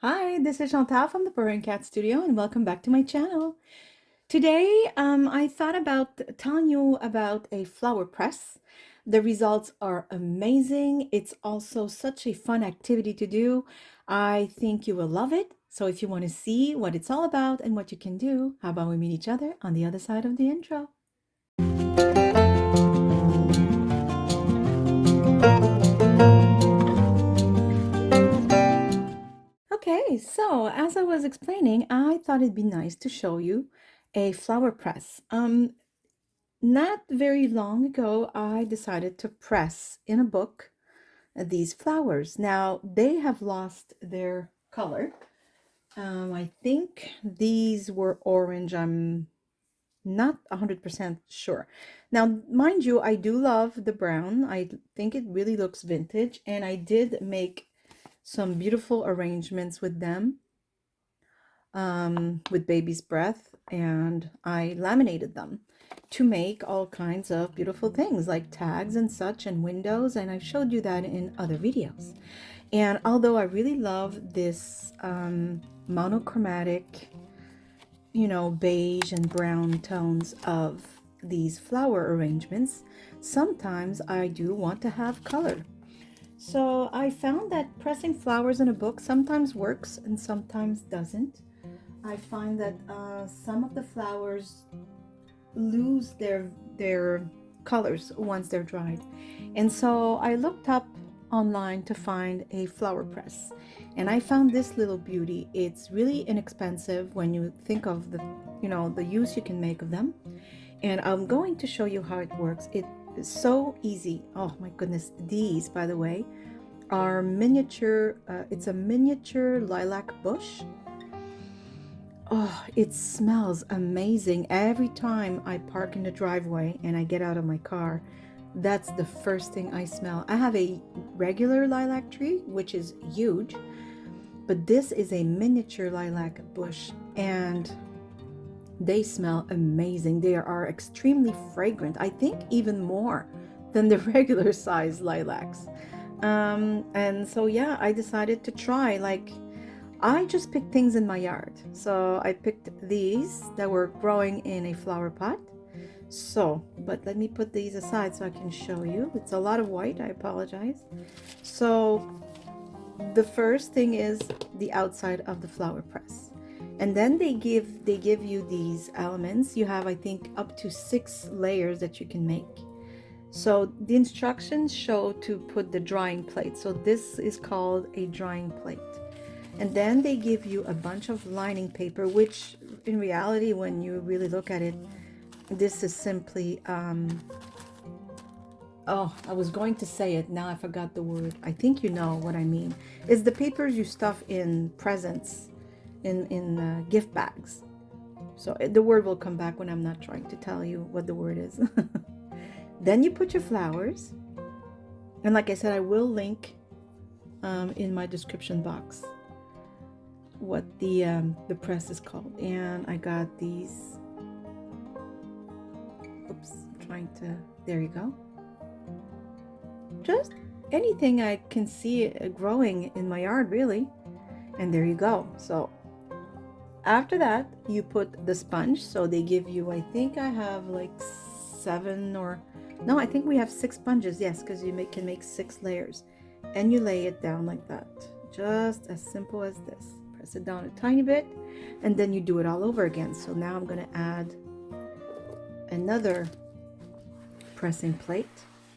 Hi, this is Chantal from the Purring Cat Studio, and welcome back to my channel. Today, I thought about telling you about a flower press. The results are amazing. It's also such a fun activity to do. I think you will love it. So if you want to see what it's all about and what you can do, how about we meet each other on the other side of the intro? Okay, so as I was explaining, I thought it'd be nice to show you a flower press. Not very long ago, I decided to press in a book these flowers. Now, they have lost their color. I think these were orange. I'm not 100% sure. Now, mind you, I do love the brown. I think it really looks vintage, and I did make some beautiful arrangements with them, with baby's breath, and I laminated them to make all kinds of beautiful things like tags and such and windows, and I've showed you that in other videos. And although I really love this monochromatic, beige and brown tones of these flower arrangements, sometimes I do want to have color. So I found that pressing flowers in a book sometimes works and sometimes doesn't. I find that some of the flowers lose their colors once they're dried. And so I looked up online to find a flower press. And I found this little beauty. It's really inexpensive when you think of the use you can make of them. And I'm going to show you how it works. It is so easy. Oh my goodness. These, by the way, are miniature, it's a miniature lilac bush. Oh, it smells amazing. Every time I park in the driveway and I get out of my car, that's the first thing I smell. I have a regular lilac tree, which is huge, but this is a miniature lilac bush, and they smell amazing. They are extremely fragrant. I think even more than the regular size lilacs. And so yeah, I decided to try. I just picked things in my yard. So I picked these that were growing in a flower pot. But let me put these aside so I can show you. It's a lot of white, I apologize. So the first thing is the outside of the flower press. And then they give you these elements. You have, I think, up to 6 layers that you can make. So the instructions show to put the drying plate. So this is called a drying plate. And then they give you a bunch of lining paper, which in reality, when you really look at it, this is simply, oh, I was going to say it, now I forgot the word. I think you know what I mean. It's the papers you stuff in presents, in gift bags. So the word will come back when I'm not trying to tell you what the word is. Then you put your flowers. And like I said, I will link in my description box what the press is called. And I got these, oops, trying to, there you go, just anything I can see growing in my yard, really. And there you go. So after that, you put the sponge. So they give you, I think I have like 7 or no, I think we have 6 sponges. Yes, because you can make 6 layers, and you lay it down like that, just as simple as this. Press it down a tiny bit, and then you do it all over again. So now I'm going to add another pressing plate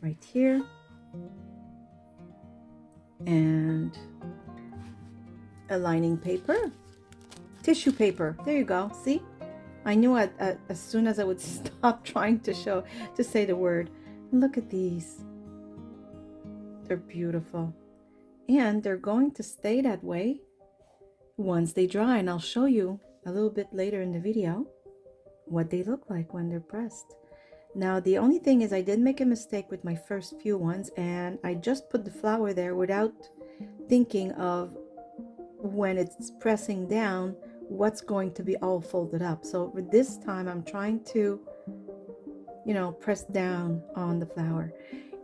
right here, and a lining paper, tissue paper. There you go. See, I knew as soon as I would stop trying to say the word. Look at these. They're beautiful, and they're going to stay that way once they dry, and I'll show you a little bit later in the video what they look like when they're pressed. Now, the only thing is I did make a mistake with my first few ones, and I just put the flower there without thinking of when it's pressing down what's going to be all folded up. So with this time I'm trying to press down on the flower.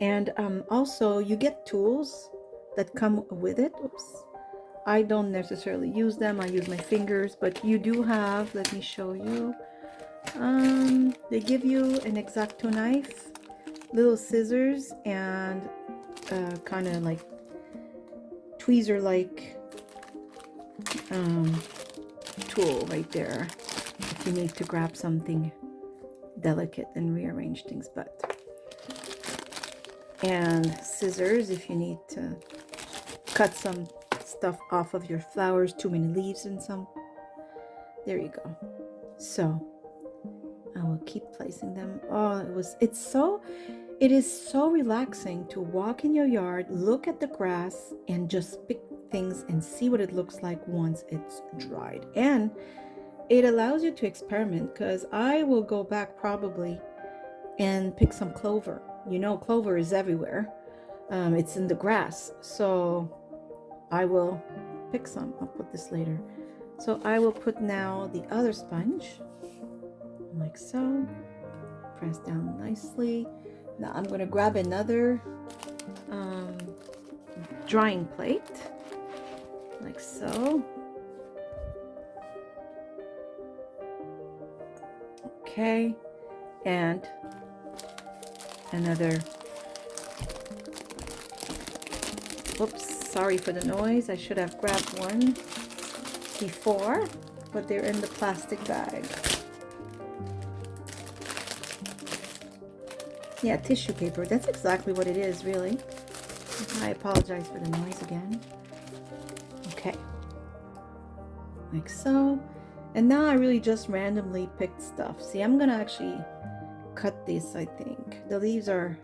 And also you get tools that come with it. Oops. I don't necessarily use them. I use my fingers, but you do have, let me show you. They give you an X-Acto knife, little scissors, and kind of like tweezer-like tool right there if you need to grab something delicate and rearrange things, and scissors if you need to cut some stuff off of your flowers, too many leaves and some. There you go. So I will keep placing them. Oh, it is so relaxing to walk in your yard, look at the grass, and just pick things and see what it looks like once it's dried. And it allows you to experiment, because I will go back probably and pick some clover. You know, clover is everywhere. It's in the grass. So I will pick some. I'll put this later. So I will put now the other sponge, like so. Press down nicely. Now I'm going to grab another drying plate, like so. Okay, and another, oops, sorry for the noise. I should have grabbed one before, but they're in the plastic bag. Yeah, tissue paper. That's exactly what it is, really. I apologize for the noise again. Okay, like so. And now I really just randomly picked stuff. See, I'm gonna actually cut this, I think. The leaves are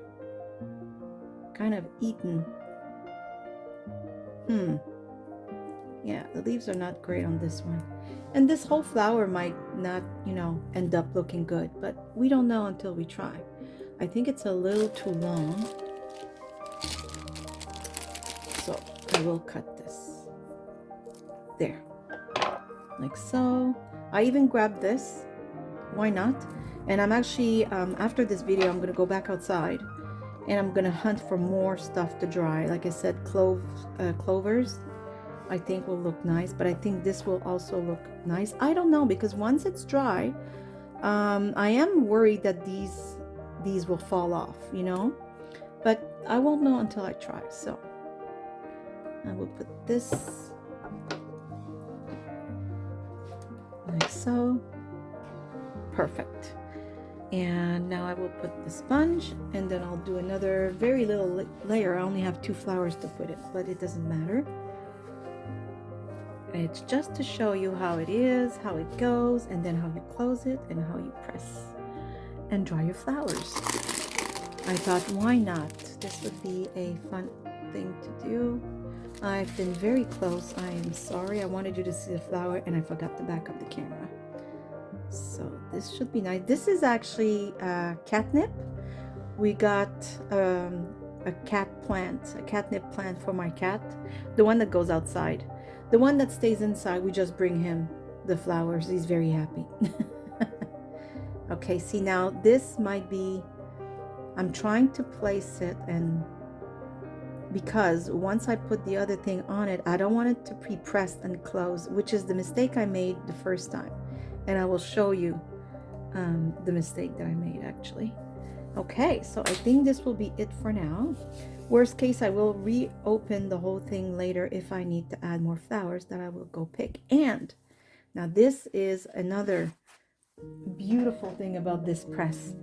kind of eaten. Yeah, the leaves are not great on this one. And this whole flower might not, you know, end up looking good, but we don't know until we try. I think it's a little too long. So I will cut this. There. Like so. I even grabbed this. Why not? And I'm actually, after this video, I'm going to go back outside and I'm going to hunt for more stuff to dry. Like I said, clovers, I think will look nice, but I think this will also look nice. I don't know, because once it's dry, I am worried that these will fall off, you know, but I won't know until I try. So I will put this like so. Perfect. And now I will put the sponge, and then I'll do another very little layer. I only have 2 flowers to put it, but it doesn't matter. It's just to show you how it is, how it goes, and then how you close it and how you press and dry your flowers. I thought, why not? This would be a fun thing to do. I've been very close. I am sorry. I wanted you to see the flower and I forgot to back up the camera. So this should be nice. This is actually catnip. We got a catnip plant for my cat. The one that goes outside. The one that stays inside, we just bring him the flowers. He's very happy. Okay, see now this might be, I'm trying to place it, and because once I put the other thing on it, I don't want it to pre-press and close, which is the mistake I made the first time. And I will show you the mistake that I made actually. Okay, so I think this will be it for now. Worst case, I will reopen the whole thing later if I need to add more flowers that I will go pick. And now this is another beautiful thing about this press.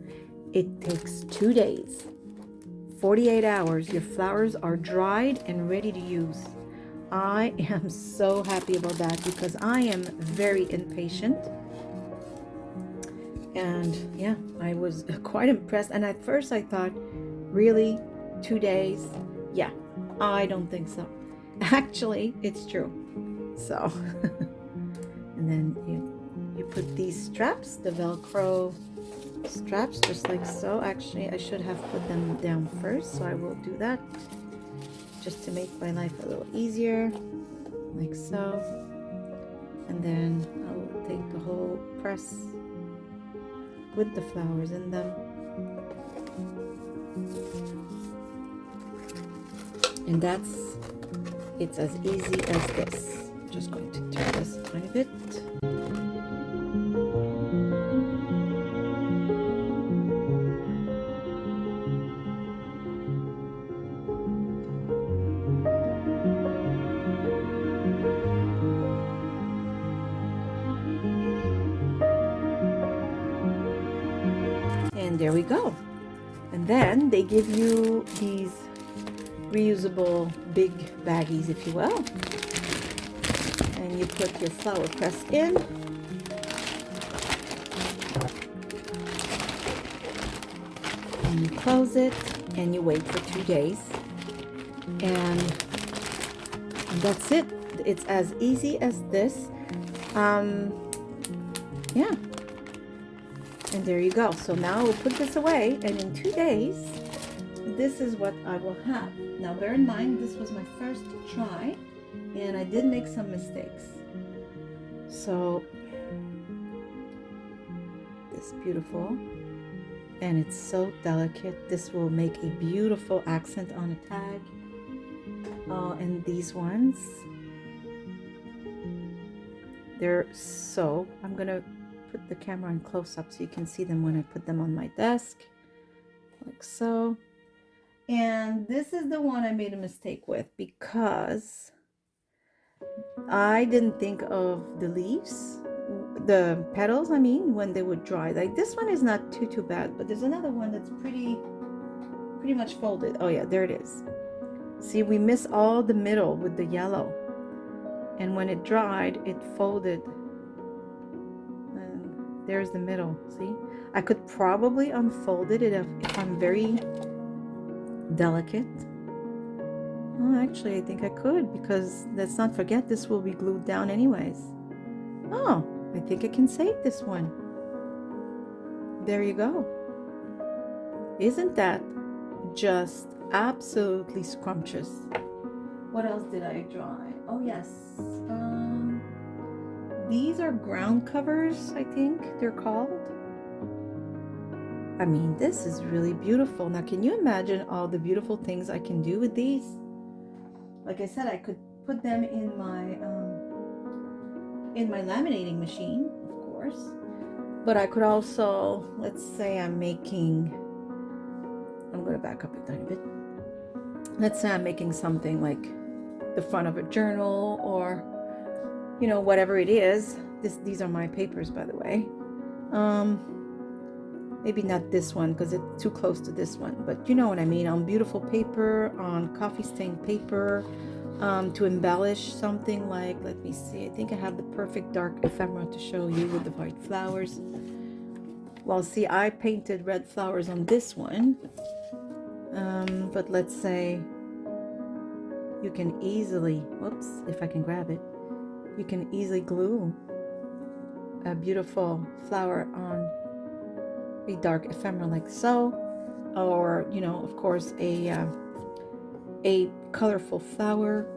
It takes 2 days, 48 hours. Your flowers are dried and ready to use. I am so happy about that because I am very impatient. And yeah, I was quite impressed. And at first I thought, really, 2 days? Yeah, I don't think so. Actually, it's true. So, and then you put these straps, the Velcro straps, just like so. Actually, I should have put them down first, so I will do that just to make my life a little easier, like so. And then I will take the whole press with the flowers in them. And that's It's as easy as this. I'm just going to turn this a tiny bit. And there we go. And then they give you these reusable big baggies, if you will. And you put your flower press in. And you close it and you wait for 2 days. And that's it. It's as easy as this. Yeah. And there you go. So now we'll put this away, and in 2 days, this is what I will have. Now bear in mind, this was my first try, and I did make some mistakes. So, it's beautiful, and it's so delicate. This will make a beautiful accent on a tag. And these ones, they're so, I'm gonna put the camera on close up so you can see them when I put them on my desk, like so. And this is the one I made a mistake with because I didn't think of the leaves, the petals, I mean, when they would dry. Like this one is not too bad, but there's another one that's pretty much folded. Oh yeah, there it is. See, we miss all the middle with the yellow, and when it dried, it folded. There's the middle. See, I could probably unfold it if I'm very delicate. Oh, actually, I think I could, because let's not forget this will be glued down anyways. Oh, I think I can save this one. There you go. Isn't that just absolutely scrumptious? What else did I dry? Oh yes. These are ground covers, I think they're called. I mean, this is really beautiful. Now, can you imagine all the beautiful things I can do with these? Like I said, I could put them in my laminating machine, of course. But I could also, let's say I'm going to back up a tiny bit. Let's say I'm making something like the front of a journal, or you know, whatever it is. These are my papers, by the way. Maybe not this one because it's too close to this one, but you know what I mean. On beautiful paper, on coffee stained paper, to embellish something like, let me see, I think I have the perfect dark ephemera to show you with the white flowers. Well, see, I painted red flowers on this one, but let's say you can easily, whoops, if I can grab it, you can easily glue a beautiful flower on a dark ephemera like so, or you know, of course, a colorful flower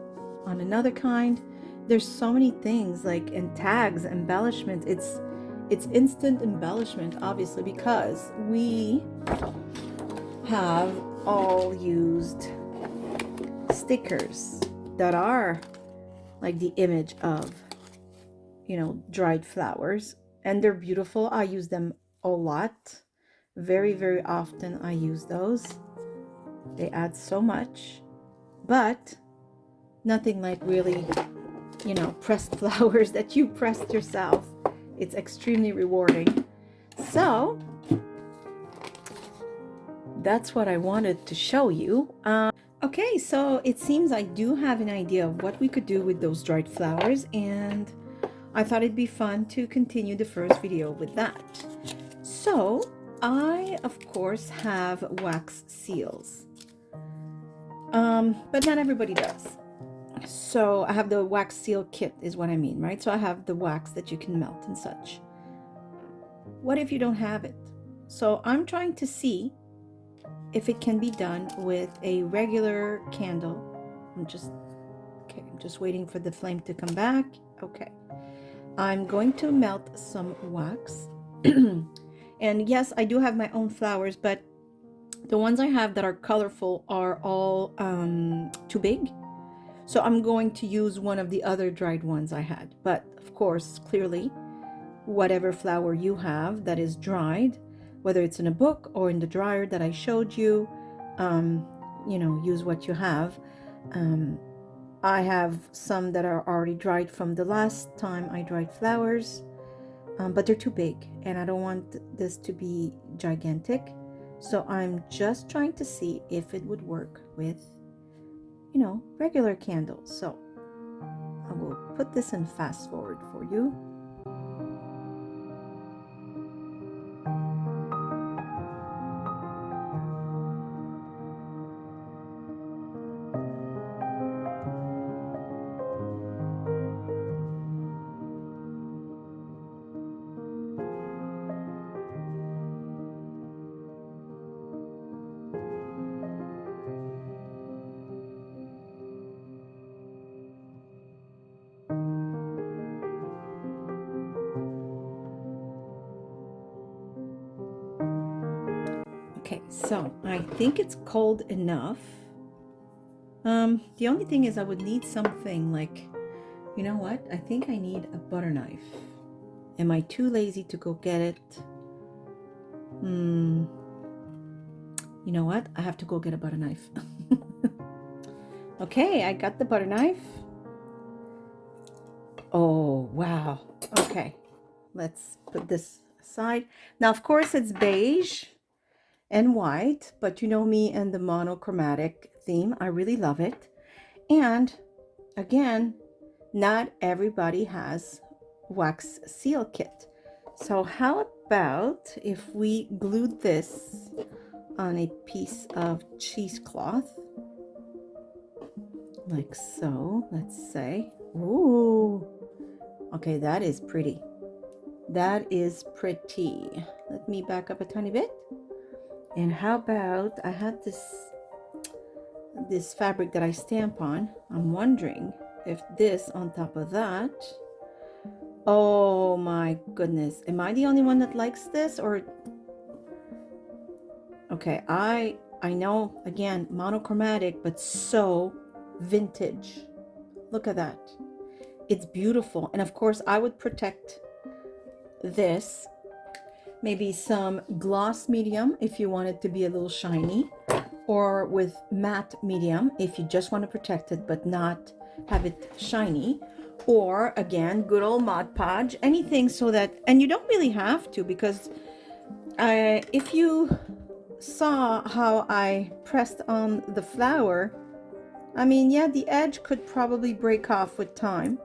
on another kind. There's so many things, like, and tags, embellishment. It's instant embellishment, obviously, because we have all used stickers that are like the image of, you know, dried flowers, and they're beautiful. I use them a lot, very often. I use those. They add so much, but nothing like really, you know, pressed flowers that you pressed yourself. It's extremely rewarding. So that's what I wanted to show you. Okay, so it seems I do have an idea of what we could do with those dried flowers, and I thought it'd be fun to continue the first video with that. So I, of course, have wax seals, but not everybody does. So I have the wax seal kit is what I mean, right? So I have the wax that you can melt and such. What if you don't have it? So I'm trying to see if it can be done with a regular candle. I'm just waiting for the flame to come back. Okay, I'm going to melt some wax. And yes, I do have my own flowers, but the ones I have that are colorful are all too big. So I'm going to use one of the other dried ones I had. But of course, clearly, whatever flower you have that is dried, whether it's in a book or in the dryer that I showed you, use what you have. I have some that are already dried from the last time I dried flowers, but they're too big and I don't want this to be gigantic. So I'm just trying to see if it would work with, regular candles. So I will put this in fast forward for you. Okay, so I think it's cold enough. The only thing is I would need something like, you know what? I think I need a butter knife. Am I too lazy to go get it? You know what? I have to go get a butter knife. Okay, I got the butter knife. Oh, wow. Okay, let's put this aside. Now, of course, it's beige and white, but you know me and the monochromatic theme. I really love it. And again, not everybody has wax seal kit. So how about if we glued this on a piece of cheesecloth, like so, let's say. Ooh, okay, that is pretty. That is pretty. Let me back up a tiny bit. And how about, I had this fabric that I stamp on. I'm wondering if this on top of that. Oh my goodness. Am I the only one that likes this? Or okay, I know, again, monochromatic, but so vintage. Look at that. It's beautiful. And of course, I would protect this. Maybe some gloss medium if you want it to be a little shiny, or with matte medium if you just want to protect it but not have it shiny, or again, good old Mod Podge, anything so that, and you don't really have to, because if you saw how I pressed on the flower, I mean, yeah, the edge could probably break off with time,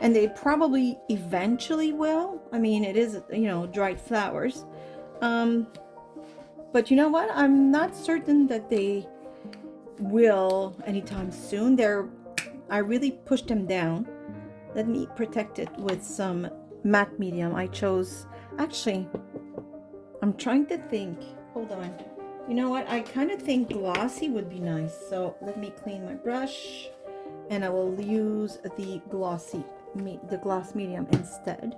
and they probably eventually will. I mean, it is, dried flowers. But you know what? I'm not certain that they will anytime soon. I really pushed them down. Let me protect it with some matte medium. I chose, actually, I'm trying to think. Hold on. You know what? I kind of think glossy would be nice. So let me clean my brush, and I will use the gloss medium instead.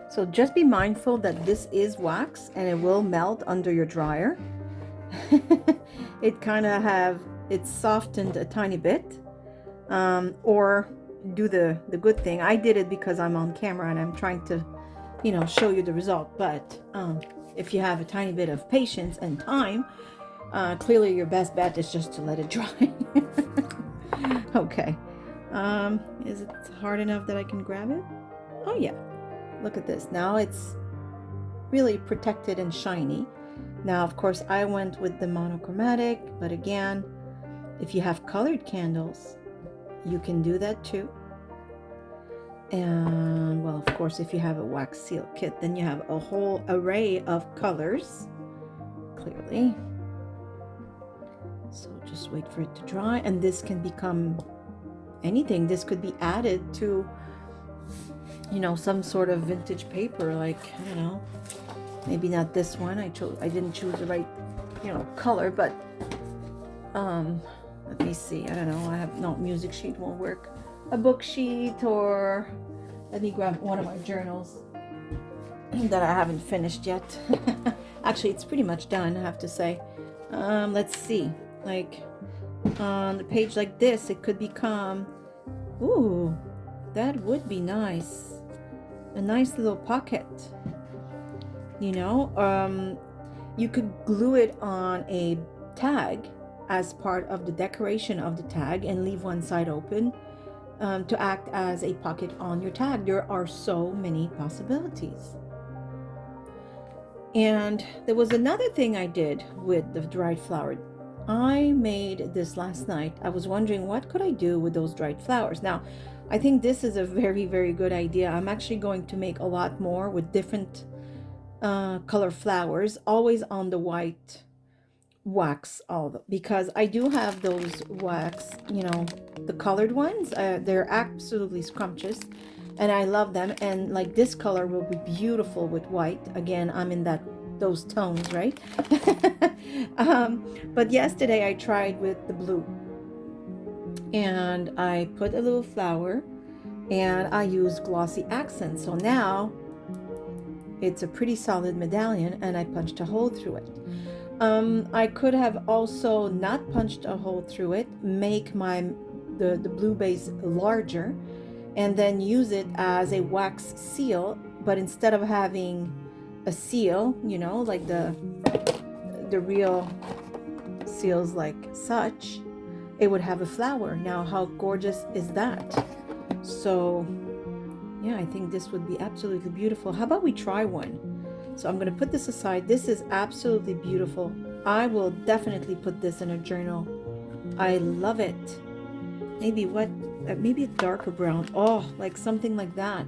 So just be mindful that this is wax and it will melt under your dryer. It's softened a tiny bit. Or do the good thing. I did it because I'm on camera and I'm trying to, show you the result. But if you have a tiny bit of patience and time, clearly your best bet is just to let it dry. Okay. Is it hard enough that I can grab it? Oh yeah. Look at this. Now it's really protected and shiny. Now, of course, I went with the monochromatic, but again, if you have colored candles, you can do that too. And well, of course, if you have a wax seal kit, then you have a whole array of colors, clearly. So just just wait for it to dry. And this can become anything. This could be added to, you know, some sort of vintage paper, like, I don't know, maybe not this one. I didn't choose the right, you know, color, but let me see. I don't know. I have no music sheet won't work. A book sheet, or let me grab one of my journals that I haven't finished yet. Actually, it's pretty much done, I have to say. Let's see. Like on a page like this, it could become, ooh, that would be nice. A nice little pocket. You know, you could glue it on a tag as part of the decoration of the tag and leave one side open to act as a pocket on your tag. There are so many possibilities. And there was another thing I did with the dried flower. I made this last night. I was wondering, what could I do with those dried flowers? Now, I think this is a very, very good idea. I'm actually going to make a lot more with different color flowers, always on the white wax, because I do have those wax, you know, the colored ones. They're absolutely scrumptious and I love them. And like this color will be beautiful with white. Again, I'm in those tones, right? But yesterday I tried with the blue, and I put a little flower and I used glossy accents. So now it's a pretty solid medallion, and I punched a hole through it. I could have also not punched a hole through it, make the blue base larger, and then use it as a wax seal. But instead of having a seal, you know, like the real seals like such, it would have a flower. Now, how gorgeous is that? So yeah, I think this would be absolutely beautiful. How about we try one? So I'm going to put this aside. This is absolutely beautiful. I will definitely put this in a journal. I love it. Maybe maybe a darker brown. Oh, like something like that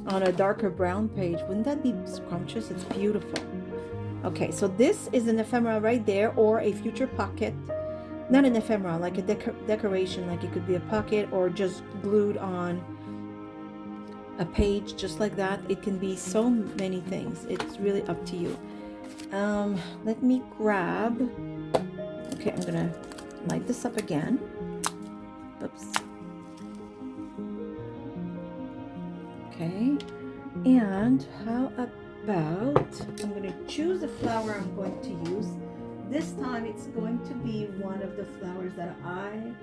on a darker brown page. Wouldn't that be scrumptious? It's beautiful. Okay, so this is an ephemera right there, or a future pocket. Not an ephemera, like a decoration, like it could be a pocket or just glued on a page just like that. It can be so many things. It's really up to you. Let me grab, okay, I'm gonna light this up again. Oops. Okay, and how about, I'm gonna choose the flower I'm going to use. This time it's going to be one of the flowers that I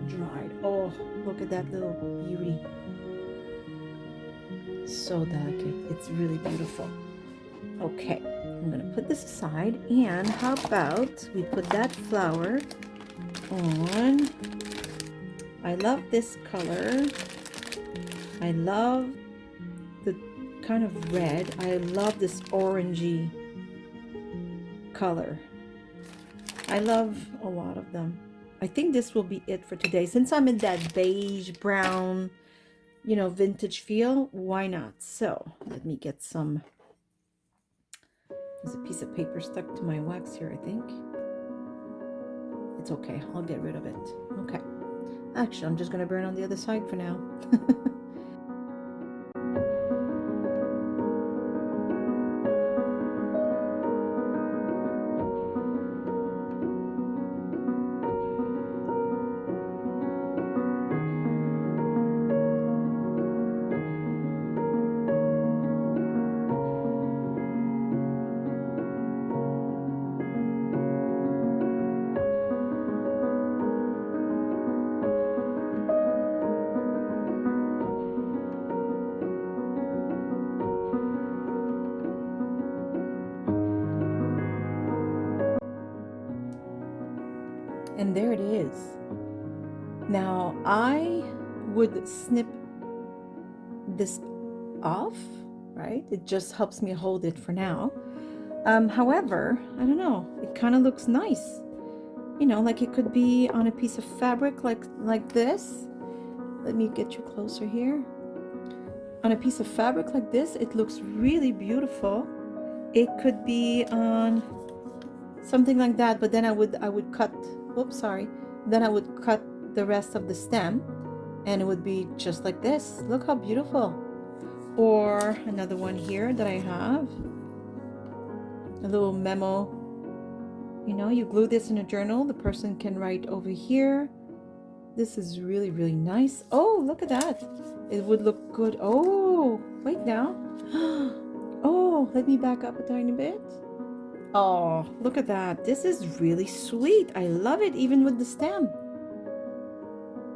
dried. Oh, look at that little beauty. So delicate. It's really beautiful. Okay, I'm gonna put this aside, and how about we put that flower on. I love this color. I love the kind of red. I love this orangey color. I love a lot of them. I think this will be it for today. Since I'm in that beige brown, you know, vintage feel, why not? So let me get some. There's a piece of paper stuck to my wax here, I think. It's okay, I'll get rid of it. Okay, actually I'm just gonna burn on the other side for now. And there it is. Now I would snip this off, right? It just helps me hold it for now. However, I don't know, it kind of looks nice. You know, like it could be on a piece of fabric like this. Let me get you closer here. On a piece of fabric like this, it looks really beautiful. It could be on something like that, but then I would cut Oops, sorry. Then I would cut the rest of the stem and it would be just like this. Look how beautiful. Or another one here that I have. A little memo. You know, you glue this in a journal. The person can write over here. This is really, really nice. Oh, look at that. It would look good. Oh, wait now. Oh, let me back up a tiny bit. Oh, look at that. This is really sweet. I love it, even with the stem.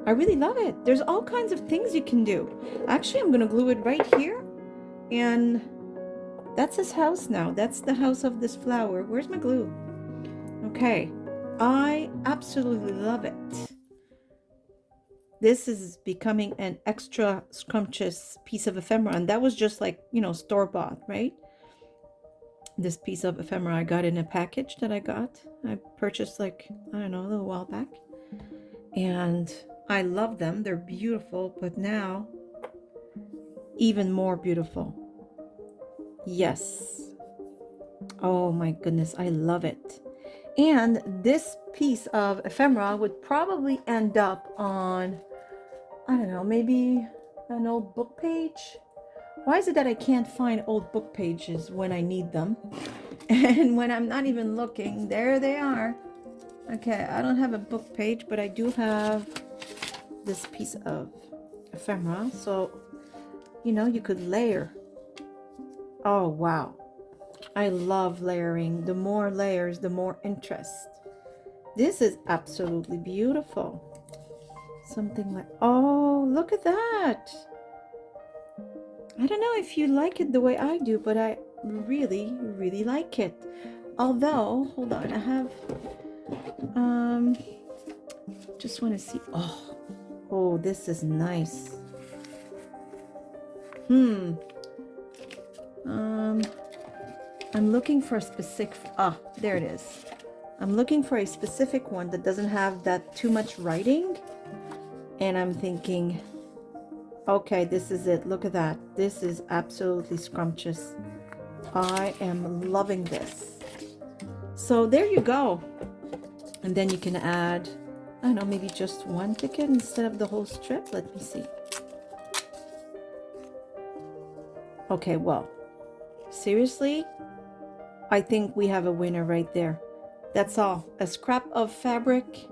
I really love it. There's all kinds of things you can do. Actually, I'm going to glue it right here. And that's his house now. That's the house of this flower. Where's my glue? Okay. I absolutely love it. This is becoming an extra scrumptious piece of ephemera. And that was just like, you know, store-bought, right? This piece of ephemera I got in a package that I got. I purchased like, I don't know, a little while back. And I love them. They're beautiful. But now, even more beautiful. Yes. Oh my goodness. I love it. And this piece of ephemera would probably end up on, I don't know, maybe an old book page. Why is it that I can't find old book pages when I need them? And when I'm not even looking, there they are. Okay, I don't have a book page, but I do have this piece of ephemera. So, you know, you could layer. Oh, wow. I love layering. The more layers, the more interest. This is absolutely beautiful. Something like, oh, look at that. I don't know if you like it the way I do, but I really, really like it. Although, hold on, I have, just want to see, oh, this is nice. I'm looking for a specific, there it is. I'm looking for a specific one that doesn't have that too much writing. And I'm thinking, okay, this is it. Look at that. This is absolutely scrumptious. I am loving this. So there you go. And then you can add, I don't know, maybe just one ticket instead of the whole strip. Let me see. Okay, well, seriously, I think we have a winner right there. That's all. A scrap of fabric.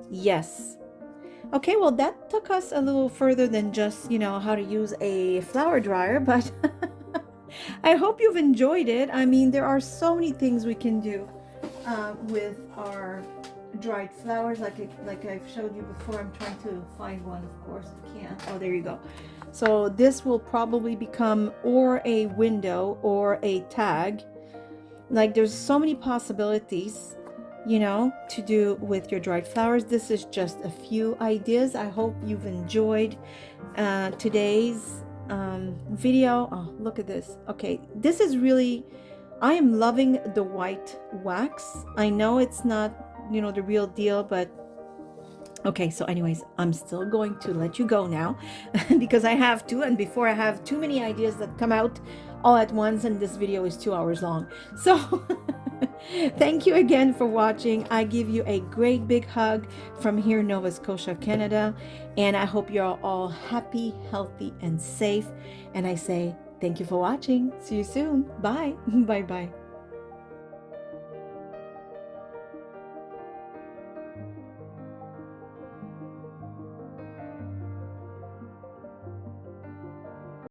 Yes. Okay, well, that took us a little further than just, you know, how to use a flower dryer, but I hope you've enjoyed it. I mean, there are so many things we can do with our dried flowers, like I've showed you before. I'm trying to find one, of course. I can't. Oh, there you go. So this will probably become or a window or a tag. Like, there's so many possibilities, you know, to do with your dried flowers. This is just a few ideas. I hope you've enjoyed today's video. Oh, look at this. Okay, this is really, I am loving the white wax. I know it's not, you know, the real deal, but okay, so anyways, I'm still going to let you go now because I have to, and before I have too many ideas that come out all at once, and this video is 2 hours long. So thank you again for watching. I give you a great big hug from here in Nova Scotia, Canada, and I hope you're all happy, healthy, and safe. And I say thank you for watching. See you soon. Bye. Bye-bye.